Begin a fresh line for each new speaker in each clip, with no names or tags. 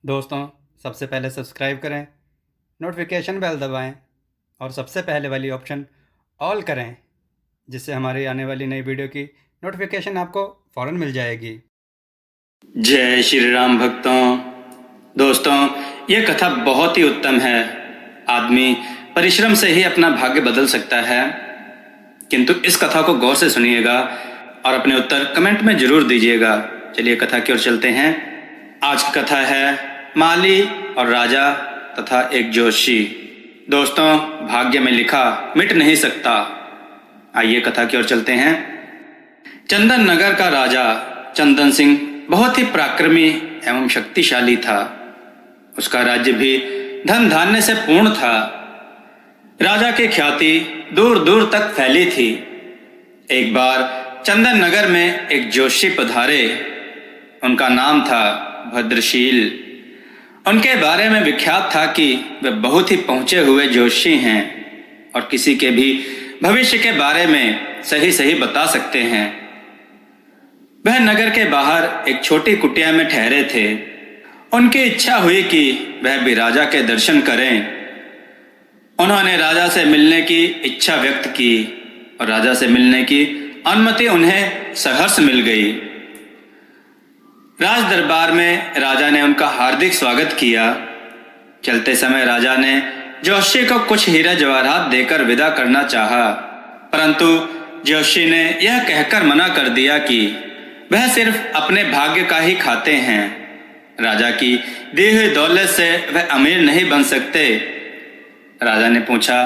दोस्तों, सबसे पहले सब्सक्राइब करें, नोटिफिकेशन बेल दबाएं और सबसे पहले वाली ऑप्शन ऑल करें, जिससे हमारी आने वाली नई वीडियो की नोटिफिकेशन आपको फ़ौरन मिल जाएगी।
जय श्री राम भक्तों। दोस्तों, यह कथा बहुत ही उत्तम है। आदमी परिश्रम से ही अपना भाग्य बदल सकता है, किंतु इस कथा को गौर से सुनिएगा और अपने उत्तर कमेंट में जरूर दीजिएगा। चलिए कथा की ओर चलते हैं। आज की कथा है माली और राजा तथा एक जोशी। दोस्तों, भाग्य में लिखा मिट नहीं सकता। आइए कथा की ओर चलते हैं। चंदन नगर का राजा चंदन सिंह बहुत ही पराक्रमी एवं शक्तिशाली था। उसका राज्य भी धन धान्य से पूर्ण था। राजा की ख्याति दूर दूर तक फैली थी। एक बार चंदन नगर में एक जोशी पधारे। उनका नाम था भद्रशील। उनके बारे में विख्यात था कि वे बहुत ही पहुंचे हुए जोशी हैं और किसी के भी भविष्य के बारे में सही सही बता सकते हैं। वह नगर के बाहर एक छोटी कुटिया में ठहरे थे। उनकी इच्छा हुई कि वह भी राजा के दर्शन करें। उन्होंने राजा से मिलने की इच्छा व्यक्त की और राजा से मिलने की अनुमति उन्हें सहर्ष मिल गई। राज दरबार में राजा ने उनका हार्दिक स्वागत किया। चलते समय राजा ने जोशी को कुछ हीरा जवाहरात देकर विदा करना चाहा, परंतु जोशी ने यह कहकर मना कर दिया कि वह सिर्फ अपने भाग्य का ही खाते हैं। राजा की दी हुई दौलत से वह अमीर नहीं बन सकते। राजा ने पूछा,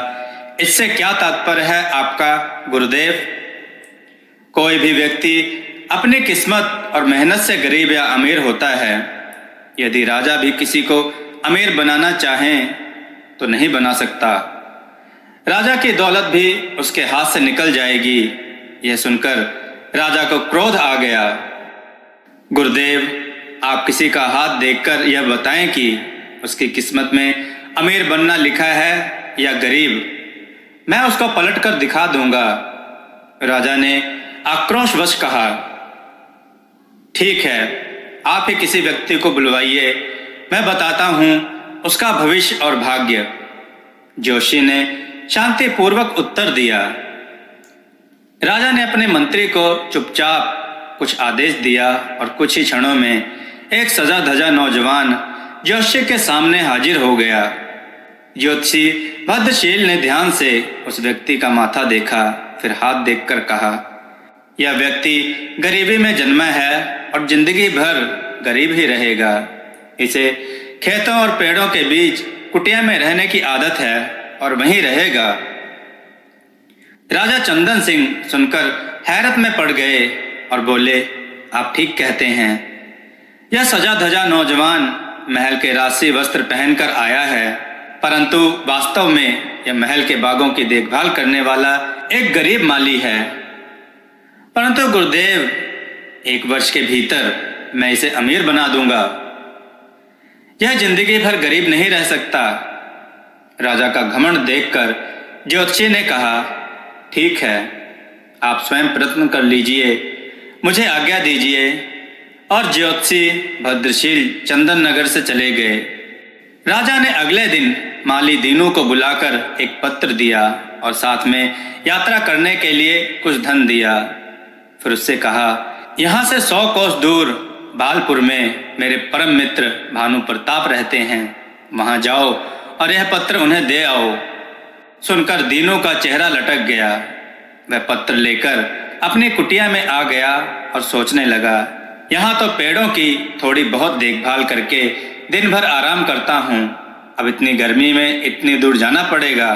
इससे क्या तात्पर्य है आपका गुरुदेव? कोई भी व्यक्ति अपनी किस्मत और मेहनत से गरीब या अमीर होता है। यदि राजा भी किसी को अमीर बनाना चाहें तो नहीं बना सकता। राजा की दौलत भी उसके हाथ से निकल जाएगी। यह सुनकर राजा को क्रोध आ गया। गुरुदेव, आप किसी का हाथ देखकर यह बताएं कि उसकी किस्मत में अमीर बनना लिखा है या गरीब। मैं उसको पलट कर दिखा दूंगा। राजा ने आक्रोशवश कहा, ठीक है, आप ही किसी व्यक्ति को बुलवाइए, मैं बताता हूं उसका भविष्य और भाग्य। जोशी ने शांतिपूर्वक उत्तर दिया। राजा ने अपने मंत्री को चुपचाप कुछ आदेश दिया और कुछ ही क्षणों में एक सजा धजा नौजवान जोशी के सामने हाजिर हो गया। ज्योतिषी भद्रशील ने ध्यान से उस व्यक्ति का माथा देखा, फिर हाथ देखकर कहा, यह व्यक्ति गरीबी में जन्मा है और जिंदगी भर गरीब ही रहेगा। इसे खेतों और पेड़ों के बीच कुटिया में रहने की आदत है और वहीं रहेगा। राजा चंदन सिंह सुनकर हैरत में पड़ गए और बोले, आप ठीक कहते हैं। यह सजा धजा नौजवान महल के राजसी वस्त्र पहनकर आया है, परंतु वास्तव में यह महल के बागों की देखभाल करने वाला एक गरीब माली है। परंतु गुरुदेव, 1 वर्ष के भीतर मैं इसे अमीर बना दूंगा। यह जिंदगी भर गरीब नहीं रह सकता। राजा का घमंड देखकर ज्योतिषी ने कहा, ठीक है, आप स्वयं प्रयत्न कर लीजिए, मुझे आज्ञा दीजिए। और ज्योतिषी भद्रशील चंदन नगर से चले गए। राजा ने अगले दिन माली दीनू को बुलाकर एक पत्र दिया और साथ में यात्रा करने के लिए कुछ धन दिया। फिर उससे कहा, यहाँ से 100 कोस दूर बालपुर में मेरे परम मित्र भानु प्रताप रहते हैं, वहां जाओ और यह पत्र उन्हें दे आओ। सुनकर दीनू का चेहरा लटक गया। वह पत्र लेकर अपनी कुटिया में आ गया और सोचने लगा, यहाँ तो पेड़ों की थोड़ी बहुत देखभाल करके दिन भर आराम करता हूँ, अब इतनी गर्मी में इतनी दूर जाना पड़ेगा।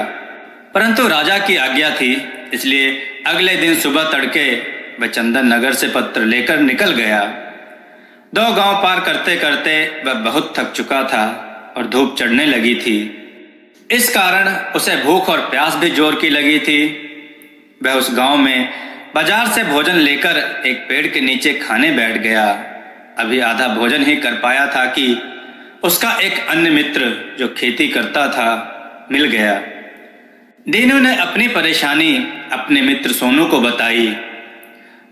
परंतु राजा की आज्ञा थी, इसलिए अगले दिन सुबह तड़के वह चंदन नगर से पत्र लेकर निकल गया। 2 गांव पार करते करते वह बहुत थक चुका था और धूप चढ़ने लगी थी। इस कारण उसे भूख और प्यास भी जोर की लगी थी। वह उस गांव में बाजार से भोजन लेकर एक पेड़ के नीचे खाने बैठ गया। अभी आधा भोजन ही कर पाया था कि उसका एक अन्य मित्र जो खेती करता था मिल गया। दीनू ने अपनी परेशानी अपने मित्र सोनू को बताई।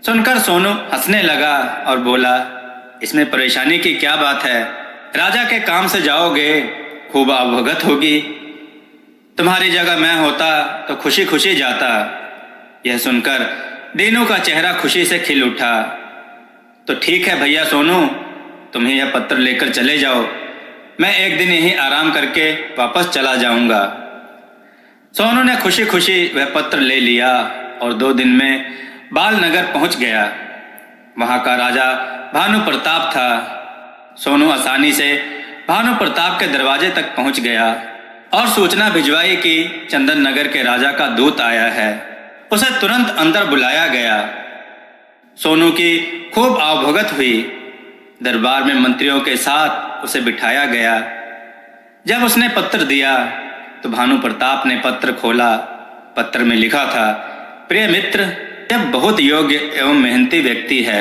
सुनकर सोनू हंसने लगा और बोला, इसमें परेशानी की क्या बात है, राजा के काम से जाओगे, खूब अवगत होगी। तुम्हारी जगह मैं होता तो खुशी खुशी जाता। यह सुनकर दीनू का चेहरा खुशी से खिल उठा। तो ठीक है भैया सोनू, तुम ही यह पत्र लेकर चले जाओ, मैं एक दिन यहीं आराम करके वापस चला जाऊंगा। सोनू ने खुशी खुशी वह पत्र ले लिया और 2 दिन में बालनगर पहुंच गया। वहां का राजा भानु प्रताप था। सोनू आसानी से भानु प्रताप के दरवाजे तक पहुंच गया और सूचना भिजवाई कि चंदन नगर के राजा का दूत आया है। उसे तुरंत अंदर बुलाया गया। सोनू की खूब आवभगत हुई। दरबार में मंत्रियों के साथ उसे बिठाया गया। जब उसने पत्र दिया तो भानु प्रताप ने पत्र खोला। पत्र में लिखा था, प्रिय मित्र, यह बहुत योग्य एवं मेहनती व्यक्ति है।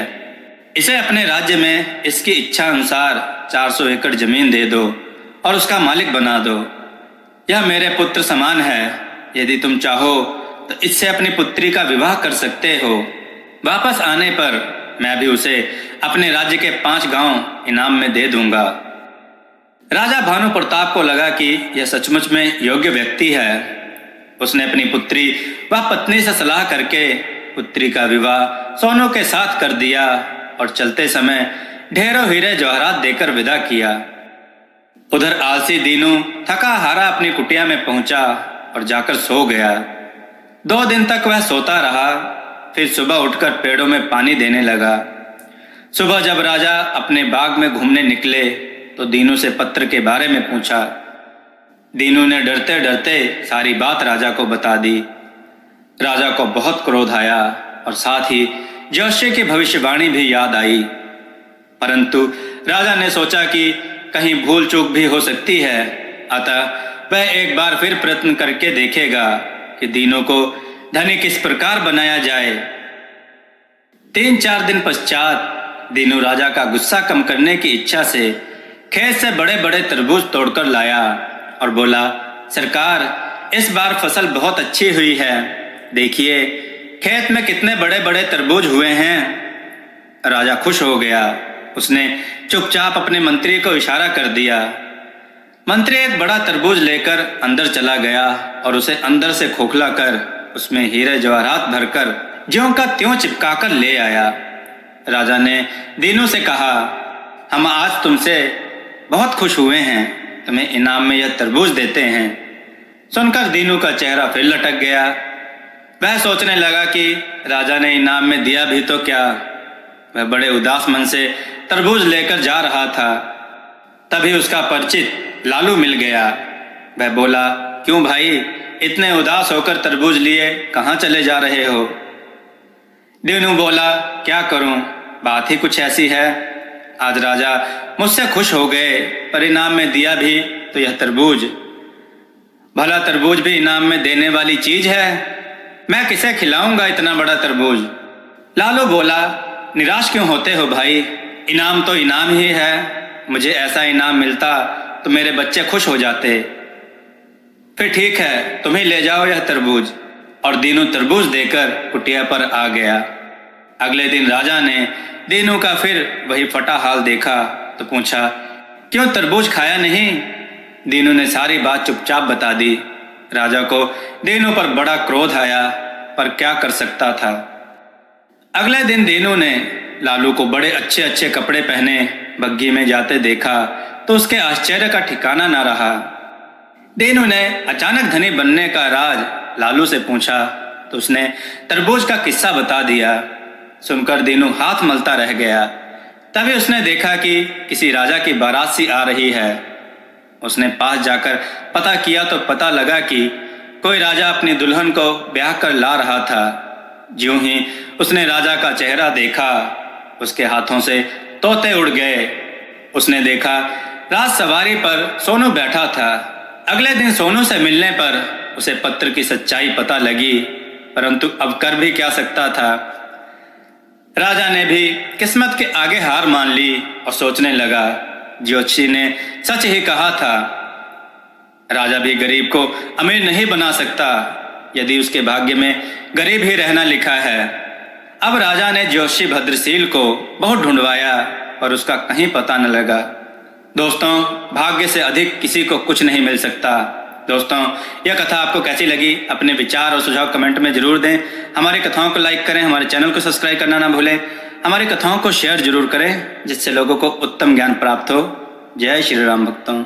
इसे अपने राज्य में इसकी इच्छा अनुसार 400 एकड़ जमीन दे दो और उसका मालिक बना दो। यह मेरे पुत्र समान है। यदि तुम चाहो तो इससे अपनी पुत्री का विवाह कर सकते हो। वापस आने पर मैं भी उसे अपने राज्य के 5 गांव इनाम में दे दूंगा। राजा भानु प्रताप को लगा कि यह सचमुच में योग्य व्यक्ति है। उसने अपनी पुत्री व पत्नी से सलाह करके पुत्री का विवाह सोनू के साथ कर दिया और चलते समय ढेरों हीरे जवाहरात देकर विदा किया। उधर आलसी दीनू थका हारा अपनी कुटिया में पहुंचा और जाकर सो गया। 2 दिन तक वह सोता रहा। फिर सुबह उठकर पेड़ों में पानी देने लगा। सुबह जब राजा अपने बाग में घूमने निकले तो दीनू से पत्र के बारे में पूछा। दीनू ने डरते डरते सारी बात राजा को बता दी। राजा को बहुत क्रोध आया और साथ ही जोशी की भविष्यवाणी भी याद आई। परंतु राजा ने सोचा कि कहीं भूल चूक भी हो सकती है, अतः वह एक बार फिर प्रयत्न करके देखेगा कि दीनू को धनी किस प्रकार बनाया जाए। 3-4 दिन पश्चात दीनू राजा का गुस्सा कम करने की इच्छा से खेत से बड़े बड़े तरबूज तोड़कर लाया और बोला, सरकार, इस बार फसल बहुत अच्छी हुई है। देखिए खेत में कितने बड़े बड़े तरबूज हुए हैं। राजा खुश हो गया। उसने चुपचाप अपने मंत्री को इशारा कर दिया। मंत्री एक बड़ा तरबूज लेकर अंदर चला गया और उसे अंदर से खोखला कर उसमें हीरे जवाहरात भरकर ज्यों का त्यों चिपकाकर ले आया। राजा ने दीनू से कहा, हम आज तुमसे बहुत खुश हुए हैं, तुम्हें इनाम में यह तरबूज देते हैं। सुनकर दीनू का चेहरा फिर लटक गया। वह सोचने लगा कि राजा ने इनाम में दिया भी तो क्या। वह बड़े उदास मन से तरबूज लेकर जा रहा था। तभी उसका परिचित लालू मिल गया। वह बोला, क्यों भाई, इतने उदास होकर तरबूज लिए कहाँ चले जा रहे हो? दीनू बोला, क्या करूं, बात ही कुछ ऐसी है। आज राजा मुझसे खुश हो गए, पर इनाम में दिया भी तो यह तरबूज। भला तरबूज भी इनाम में देने वाली चीज है? मैं किसे खिलाऊंगा इतना बड़ा तरबूज? लालू बोला, निराश क्यों होते हो भाई, इनाम तो इनाम ही है। मुझे ऐसा इनाम मिलता तो मेरे बच्चे खुश हो जाते। फिर ठीक है, तुम ही ले जाओ यह तरबूज। और दीनू तरबूज देकर कुटिया पर आ गया। अगले दिन राजा ने दीनू का फिर वही फटा हाल देखा तो पूछा, क्यों तरबूज खाया नहीं? दीनू ने सारी बात चुपचाप बता दी। राजा को दीनू पर बड़ा क्रोध आया, पर क्या कर सकता था। अगले दिन दीनू ने लालू को बड़े अच्छे अच्छे कपड़े पहने बग्घी में जाते देखा तो उसके आश्चर्य का ठिकाना न रहा। दीनू ने अचानक धनी बनने का राज लालू से पूछा तो उसने तरबूज का किस्सा बता दिया। सुनकर दीनू हाथ मलता रह गया। तभी उसने देखा कि किसी राजा की बारात सी आ रही है। उसने पास जाकर पता किया तो पता लगा कि कोई राजा अपनी दुल्हन को ब्याह कर ला रहा था। ज्यों ही उसने राजा का चेहरा देखा, उसके हाथों से तोते उड़ गए। उसने देखा राज सवारी पर सोनू बैठा था। अगले दिन सोनू से मिलने पर उसे पत्र की सच्चाई पता लगी, परंतु अब कर भी क्या सकता था। राजा ने भी किस्मत के आगे हार मान ली और सोचने लगा, ज्योतिषी ने सच ही कहा था, राजा भी गरीब को अमीर नहीं बना सकता यदि उसके भाग्य में गरीब ही रहना लिखा है। अब राजा ने ज्योतिषी भद्रशील को बहुत ढूंढवाया पर उसका कहीं पता न लगा। दोस्तों, भाग्य से अधिक किसी को कुछ नहीं मिल सकता। दोस्तों, यह कथा आपको कैसी लगी? अपने विचार और सुझाव कमेंट में जरूर दें। हमारी कथाओं को लाइक करें, हमारे चैनल को सब्सक्राइब करना ना भूलें। हमारी कथाओं को शेयर जरूर करें, जिससे लोगों को उत्तम ज्ञान प्राप्त हो। जय श्री राम भक्तों।